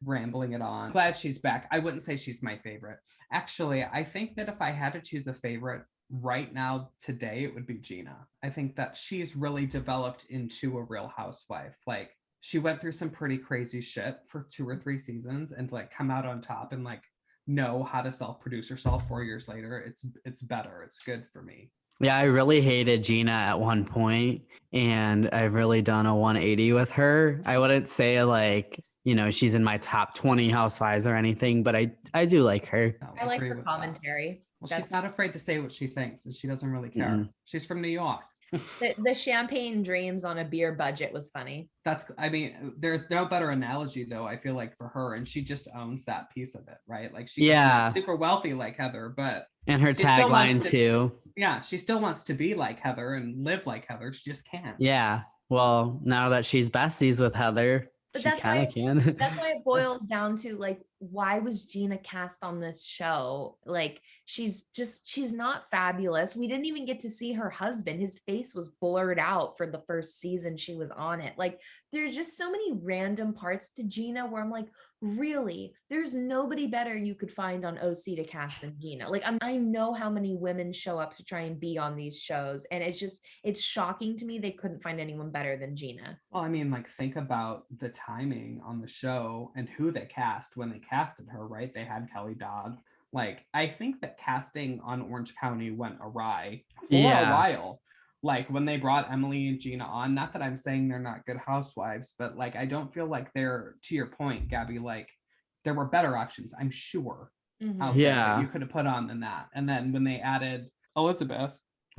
rambling it on. Glad she's back. I wouldn't say she's my favorite. Actually, I think that if I had to choose a favorite right now today, it would be Gina. I think that she's really developed into a real housewife. Like she went through some pretty crazy shit for 2 or 3 seasons and like come out on top and like know how to self-produce herself 4 years later. It's better. It's good for me. Yeah, I really hated Gina at one point, and I've really done a 180 with her. I wouldn't say like, you know, she's in my top 20 housewives or anything, but I do like her. I like her commentary. Well, she's not afraid to say what she thinks, and she doesn't really care. Mm-hmm. She's from New York. The champagne dreams on a beer budget was funny. There's no better analogy though, I feel like, for her, and she just owns that piece of it, right? Like she's not super wealthy like Heather, but and her tagline too. Yeah, she still wants to be like Heather and live like Heather. She just can't. Yeah. Well, now that she's besties with Heather, but she kind of can. That's why it boils down to like, why was Gina cast on this show? Like she's not fabulous. We didn't even get to see her husband. His face was blurred out for the first season she was on it. Like there's just so many random parts to Gina where I'm like, really, there's nobody better you could find on OC to cast than Gina. Like I know how many women show up to try and be on these shows, and it's shocking to me they couldn't find anyone better than Gina. Well, I mean, like think about the timing on the show and who they cast when they casted her, right? They had Kelly Dodd. Like I think that casting on Orange County went awry for a while, like when they brought Emily and Gina on, not that I'm saying they're not good housewives, but like I don't feel like they're, to your point, Gabby, like there were better options, I'm sure, out there that you could have put on than that. And then when they added Elizabeth,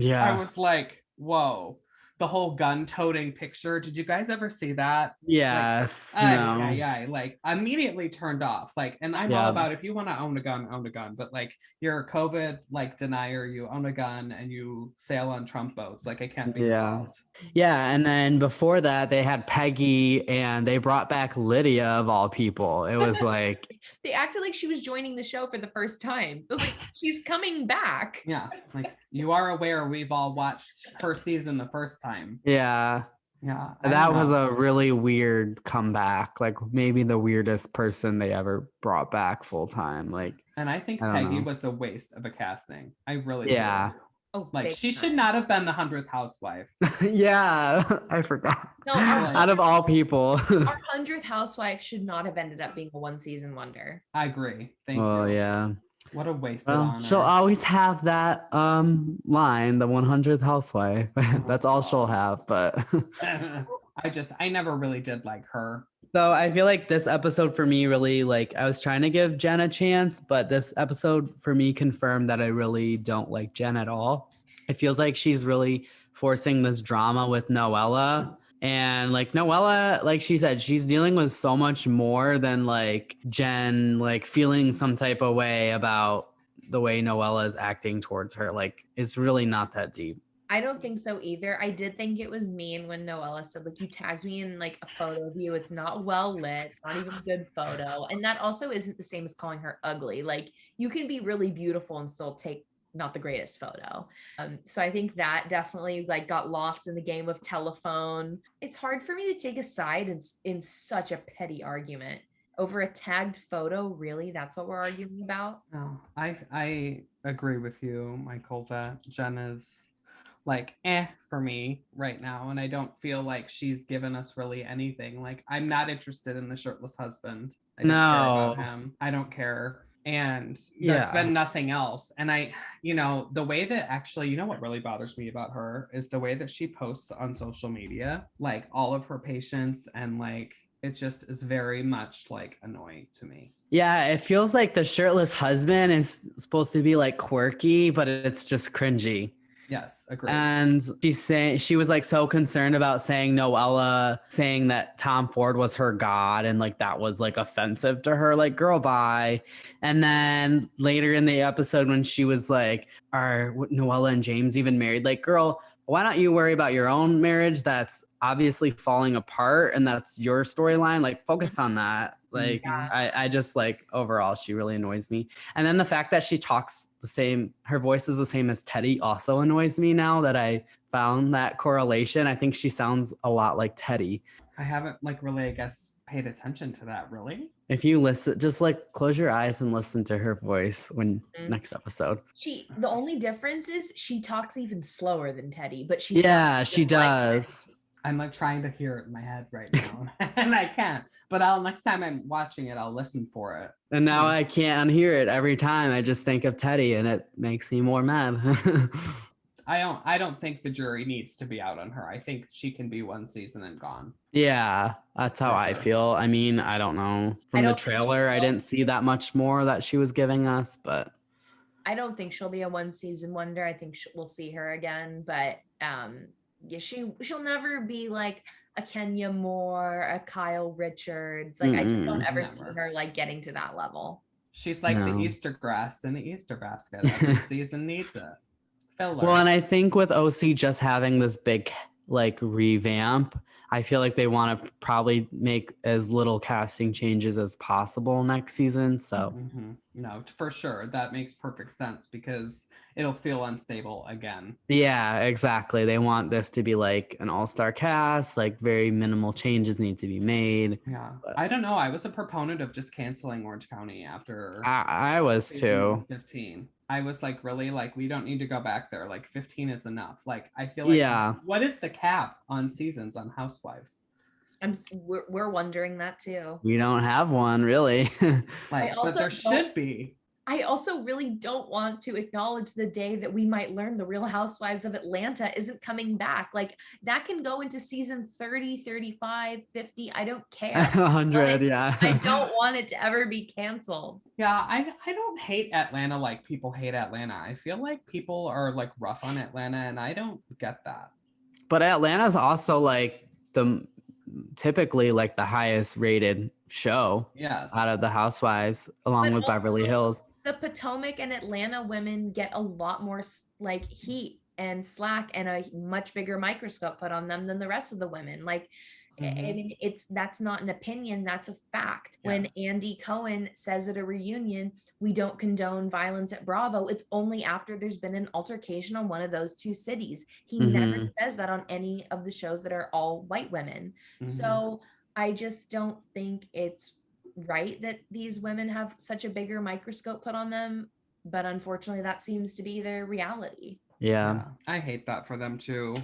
I was like, whoa, the whole gun toting picture. Did you guys ever see that? Yes. Like, No. yeah, like immediately turned off. Like, and I'm all about, if you want to own a gun, own a gun. But like, you're a COVID like denier, you own a gun and you sail on Trump boats. Like, I can't be involved. Yeah, and then before that, they had Peggy, and they brought back Lydia of all people. It was like they acted like she was joining the show for the first time. It was like, she's coming back. Yeah, like you are aware we've all watched her season the first time. Yeah. Yeah. That was a really weird comeback. Like maybe the weirdest person they ever brought back full time. Like, and I think Peggy was a waste of a casting. I really do. Oh, like she should not have been the 100th housewife. Yeah, I forgot. No, out of all people, our 100th housewife should not have ended up being a one season wonder. I agree. Thank you. Oh yeah. What a waste of honor. She'll always have that line, the 100th housewife. That's all she'll have, but I never really did like her. So I feel like this episode for me really, like, I was trying to give Jen a chance, but this episode for me confirmed that I really don't like Jen at all. It feels like she's really forcing this drama with Noella. And like Noella, like she said, she's dealing with so much more than like Jen, like feeling some type of way about the way Noella is acting towards her. Like it's really not that deep. I don't think so either. I did think it was mean when Noella said, like, you tagged me in like a photo of you. It's not well lit. It's not even a good photo. And that also isn't the same as calling her ugly. Like you can be really beautiful and still take not the greatest photo. So I think that definitely like got lost in the game of telephone. It's hard for me to take a side in such a petty argument over a tagged photo. Really? That's what we're arguing about? No, I agree with you, Michael, that Jen is like for me right now, and I don't feel like she's given us really anything. Like I'm not interested in the shirtless husband. I don't care about him. I don't care. And there's been nothing else. And I, the way that actually, what really bothers me about her is the way that she posts on social media, like all of her patients, and like it just is very much like annoying to me. Yeah, it feels like the shirtless husband is supposed to be like quirky, but it's just cringy. Yes, agreed. And she was like so concerned about saying Noella saying that Tom Ford was her god, and like that was like offensive to her. Like, girl, bye. And then later in the episode when she was like, are Noella and James even married? Like, girl, why don't you worry about your own marriage that's obviously falling apart and that's your storyline? Like, focus on that. Like, I just like overall, she really annoys me. And then the fact that she talks the same, her voice is the same as Teddy also annoys me now that I found that correlation. I think she sounds a lot like Teddy. I haven't like really, I guess, paid attention to that really. If you listen, just like close your eyes and listen to her voice when next episode. The only difference is she talks even slower than Teddy, but she does. I'm like trying to hear it in my head right now and I can't, but next time I'm watching it, I'll listen for it. And now I can't unhear it every time. I just think of Teddy and it makes me more mad. I don't think the jury needs to be out on her. I think she can be one season and gone. Yeah, that's how I feel. I mean, I don't know. From the trailer, I didn't see that much more that she was giving us, but I don't think she'll be a one season wonder. I think we'll see her again, but she'll never be like a Kenya Moore, a Kyle Richards. Like I just don't ever see her like getting to that level. She's like the Easter grass in the Easter basket. Every season needs it. Filler. Well, and I think with OC just having this big like revamp, I feel like they want to probably make as little casting changes as possible next season. So no, for sure. That makes perfect sense because it'll feel unstable again. Yeah, exactly. They want this to be like an all-star cast, like very minimal changes need to be made. Yeah. But I don't know. I was a proponent of just canceling Orange County after I was too. 15. I was like, really, like, we don't need to go back there. Like 15 is enough. Like, I feel like, what is the cap on seasons on Housewives? We're wondering that too. We don't have one really. But there should be. I also really don't want to acknowledge the day that we might learn the Real Housewives of Atlanta isn't coming back. Like that can go into season 30, 35, 50. I don't care. 100, yeah. I don't want it to ever be canceled. Yeah, I don't hate Atlanta like people hate Atlanta. I feel like people are like rough on Atlanta, and I don't get that. But Atlanta's also like typically like the highest rated show Yes. out of the Housewives, along But with Beverly also, Hills. the Potomac and Atlanta women get a lot more like heat and slack and a much bigger microscope put on them than the rest of the women. Like, I mean, that's not an opinion, that's a fact. When Andy Cohen says at a reunion, we don't condone violence at Bravo, it's only after there's been an altercation on one of those two cities. He never says that on any of the shows that are all white women. So I just don't think it's right that these women have such a bigger microscope put on them, but unfortunately that seems to be their reality. Yeah. I hate that for them too.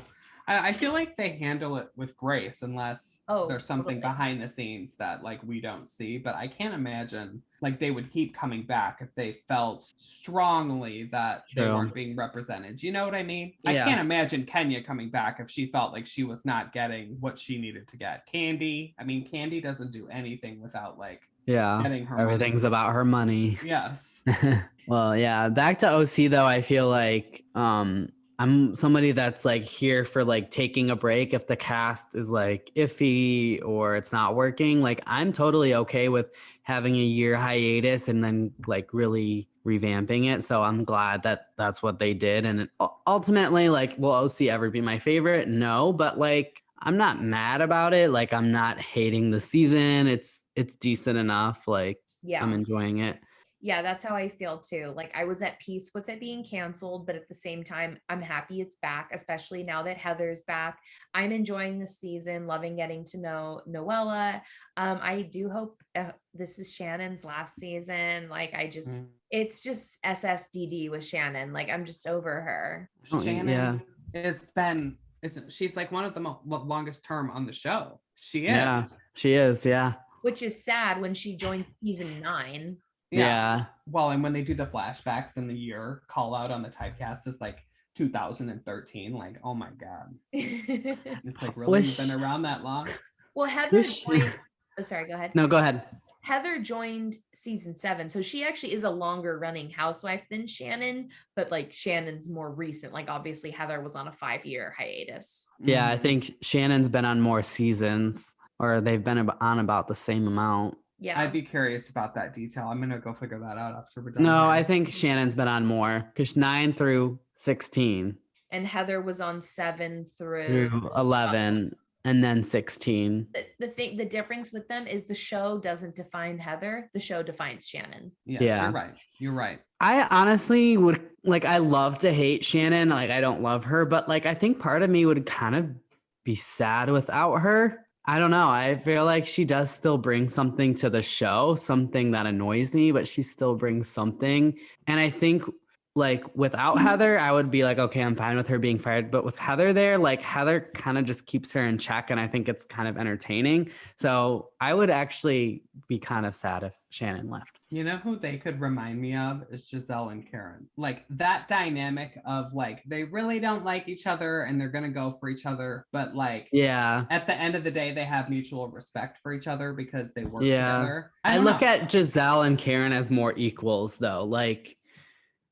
I feel like they handle it with grace unless there's something behind the scenes that like we don't see, but I can't imagine like they would keep coming back if they felt strongly that they weren't being represented. You know what I mean? I can't imagine Kenya coming back if she felt like she was not getting what she needed to get. Candy doesn't do anything without like getting her everything's money. about her money. Yes. Well, yeah, back to OC though, I feel like I'm somebody that's like here for like taking a break if the cast is like iffy or it's not working. Like I'm totally okay with having a year hiatus and then like really revamping it. So I'm glad that that's what they did. And ultimately, like, will OC ever be my favorite? No, but like I'm not mad about it. Like I'm not hating the season. It's decent enough. Like I'm enjoying it. Yeah, that's how I feel too. Like I was at peace with it being canceled, but at the same time, I'm happy it's back, especially now that Heather's back. I'm enjoying the season, loving getting to know Noella. I do hope this is Shannon's last season. Like I just, it's just SSDD with Shannon. Like I'm just over her. Shannon she's like one of the longest term on the show. She is. Yeah, she is. Yeah. Which is sad when she joined season 9. Yeah. Well, and when they do the flashbacks and the year call out on the typecast is like 2013. Like, oh my God. It's like, really? You've been around that long? Well, Heather joined... Oh, sorry, go ahead. No, go ahead. Heather joined season 7. So she actually is a longer running housewife than Shannon, but like Shannon's more recent. Like obviously Heather was on a 5-year hiatus. Yeah, I think Shannon's been on more seasons, or they've been on about the same amount. Yeah, I'd be curious about that detail. I'm gonna go figure that out after we're done. No, I think Shannon's been on more because 9 through 16. And Heather was on 7 through 11 and then 16. The difference with them is the show doesn't define Heather, the show defines Shannon. Yeah, you're right. I honestly would like, I love to hate Shannon. Like I don't love her, but like I think part of me would kind of be sad without her. I don't know. I feel like she does still bring something to the show, something that annoys me, but she still brings something. And I think like without Heather, I would be like, okay, I'm fine with her being fired. But with Heather there, like Heather kind of just keeps her in check. And I think it's kind of entertaining. So I would actually be kind of sad if Shannon left. You know who they could remind me of is Giselle and Karen. Like that dynamic of like, they really don't like each other and they're going to go for each other. But like, at the end of the day, they have mutual respect for each other because they work together. I look at Giselle and Karen as more equals though. Like,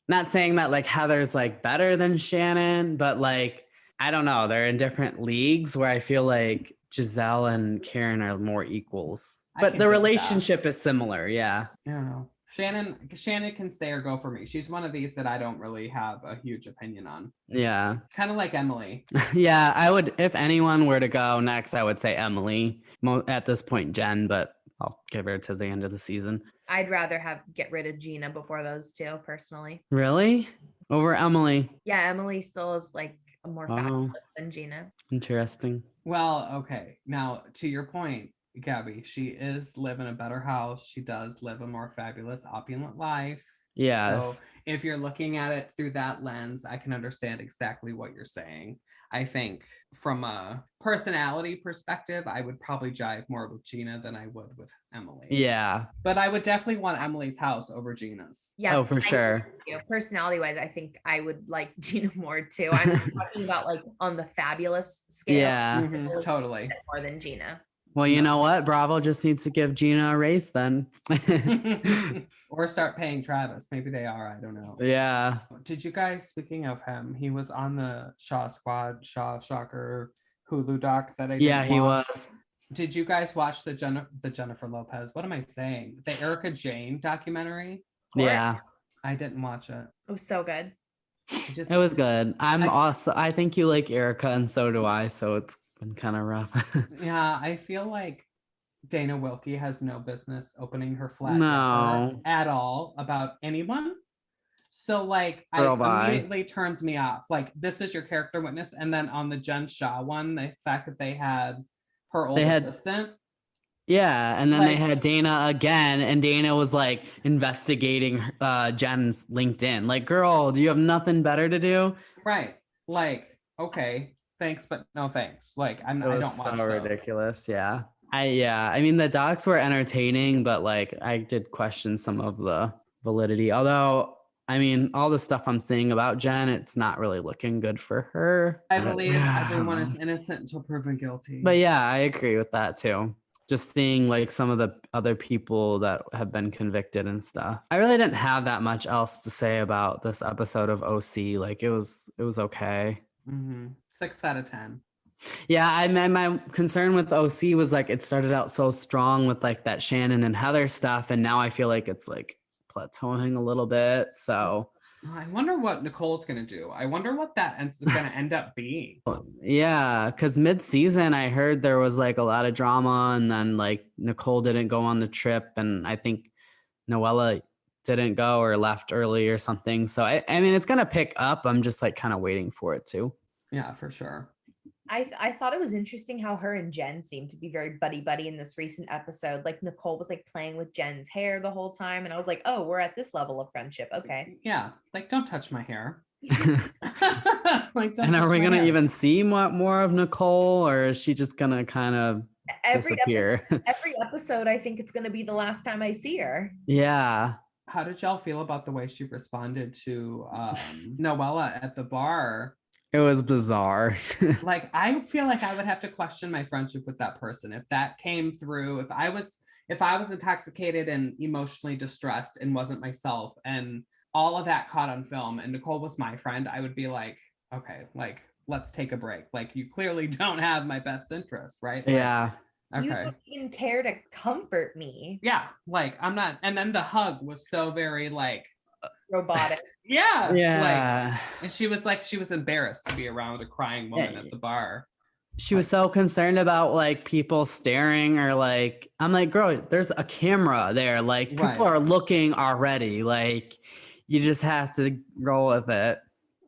not saying that like Heather's like better than Shannon, but like, I don't know. They're in different leagues where I feel like Giselle and Karen are more equals. But the relationship is similar. Yeah. I don't know. Shannon can stay or go for me. She's one of these that I don't really have a huge opinion on. Yeah. Kind of like Emily. Yeah. I would, if anyone were to go next, I would say Emily. At this point, Jen, but I'll give her to the end of the season. I'd rather get rid of Gina before those two, personally. Really? Over Emily? Yeah, Emily still is like a more fabulous than Gina. Interesting. Well, okay. Now, to your point, Gabby, she is living a better house. She does live a more fabulous, opulent life. Yes. So if you're looking at it through that lens, I can understand exactly what you're saying. I think from a personality perspective, I would probably jive more with Gina than I would with Emily. Yeah. But I would definitely want Emily's house over Gina's. Yeah. Oh, for sure. Personality wise, I think I would like Gina more too. I'm talking about like on the fabulous scale. Yeah. Totally. More than Gina. Well, you know what? Bravo just needs to give Gina a raise then. Or start paying Travis. Maybe they are. I don't know. Yeah. Did you guys, speaking of him, he was on the Shaw Squad, Shaw Shocker Hulu doc that I did. Yeah, he was. Did you guys watch the Jennifer Lopez? What am I saying? The Erica Jane documentary? Yeah. I didn't watch it. It was so good. It was good. I think you like Erica, and so do I. So it's been kind of rough. Yeah, I feel like Dana Wilkie has no business opening her flat at all about anyone. So like, immediately turns me off. Like, this is your character witness, and then on the Jen Shah one, the fact that they had her old assistant. Yeah, and then they had Dana again, and Dana was like investigating Jen's LinkedIn. Like, girl, do you have nothing better to do? Right. Like, okay, thanks, but no thanks. Like, I don't watch so ridiculous. Yeah. I mean, the docs were entertaining, but like, I did question some of the validity. Although, I mean, all the stuff I'm seeing about Jen, it's not really looking good for her. I believe everyone is innocent until proven guilty. But yeah, I agree with that too. Just seeing like some of the other people that have been convicted and stuff. I really didn't have that much else to say about this episode of OC. Like, it was okay. 6 out of 10. Yeah, my concern with OC was like, it started out so strong with like that Shannon and Heather stuff, and now I feel like it's like plateauing a little bit. So I wonder what Nicole's gonna do. I wonder what that is gonna end up being. Yeah, because mid-season I heard there was like a lot of drama, and then like Nicole didn't go on the trip, and I think Noella didn't go or left early or something. So I mean, it's gonna pick up. I'm just like kind of waiting for it to. Yeah, for sure. I thought it was interesting how her and Jen seemed to be very buddy in this recent episode. Like, Nicole was like playing with Jen's hair the whole time, and I was like, oh, we're at this level of friendship. Okay. Yeah, like, don't touch my hair. Like, and are we gonna even see more of Nicole, or is she just gonna kind of disappear? Every episode, I think it's gonna be the last time I see her. Yeah. How did y'all feel about the way she responded to Noella at the bar? It was bizarre. Like, I feel like I would have to question my friendship with that person if that came through. If I was intoxicated and emotionally distressed and wasn't myself, and all of that caught on film, and Nicole was my friend, I would be like, okay, like, let's take a break. Like, you clearly don't have my best interest, right? Like, yeah. Okay. You don't even care to comfort me. Yeah, like, I'm not. And then the hug was so very like robotic. Yeah. Yeah. Like, and she was embarrassed to be around a crying woman at the bar. She was so concerned about like people staring, or like, I'm like, girl, there's a camera there. Like, people are looking already. Like, you just have to roll with it.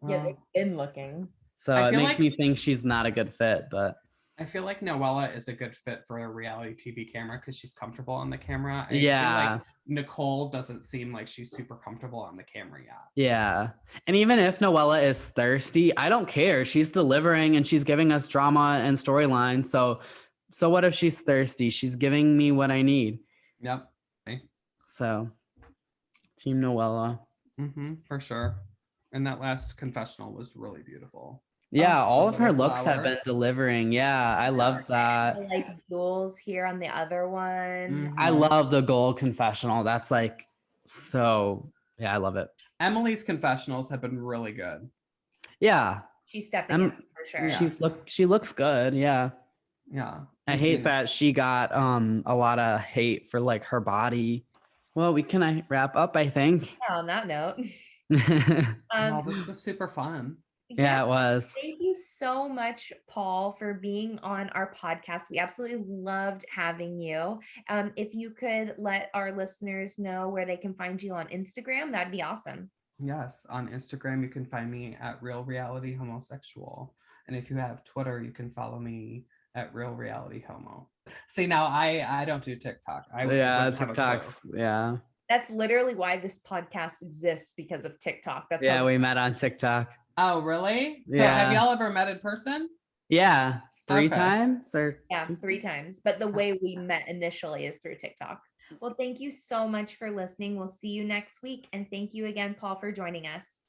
Yeah, they've been looking. So it makes me think she's not a good fit, but I feel like Noella is a good fit for a reality TV camera because she's comfortable on the camera. I feel like Nicole doesn't seem like she's super comfortable on the camera yet. Yeah. And even if Noella is thirsty, I don't care. She's delivering and she's giving us drama and storyline. So what if she's thirsty? She's giving me what I need. Yep. Okay. So Team Noella. For sure. And that last confessional was really beautiful. Yeah, all of her looks have been delivering. Yeah, I love that. I like Jules here on the other one. I love the gold confessional. That's like so. Yeah, I love it. Emily's confessionals have been really good. Yeah, she's stepping up for sure. She looks good. Yeah. Yeah. I hate that she got a lot of hate for like her body. Well, can I wrap up? I think. Yeah, on that note. This was super fun. Yeah, it was. Thank you so much, Paul, for being on our podcast. We absolutely loved having you. If you could let our listeners know where they can find you on Instagram, that'd be awesome. Yes, on Instagram, you can find me at Real Reality Homosexual. And if you have Twitter, you can follow me at Real Reality Homo. See, now I don't do TikTok. TikToks. Yeah. That's literally why this podcast exists, because of TikTok. We met on TikTok. Oh, really? So Yeah. have y'all ever met in person? Yeah. Three Okay. times or Yeah, two? 3 times. But the way we met initially is through TikTok. Well, thank you so much for listening. We'll see you next week. And thank you again, Paul, for joining us.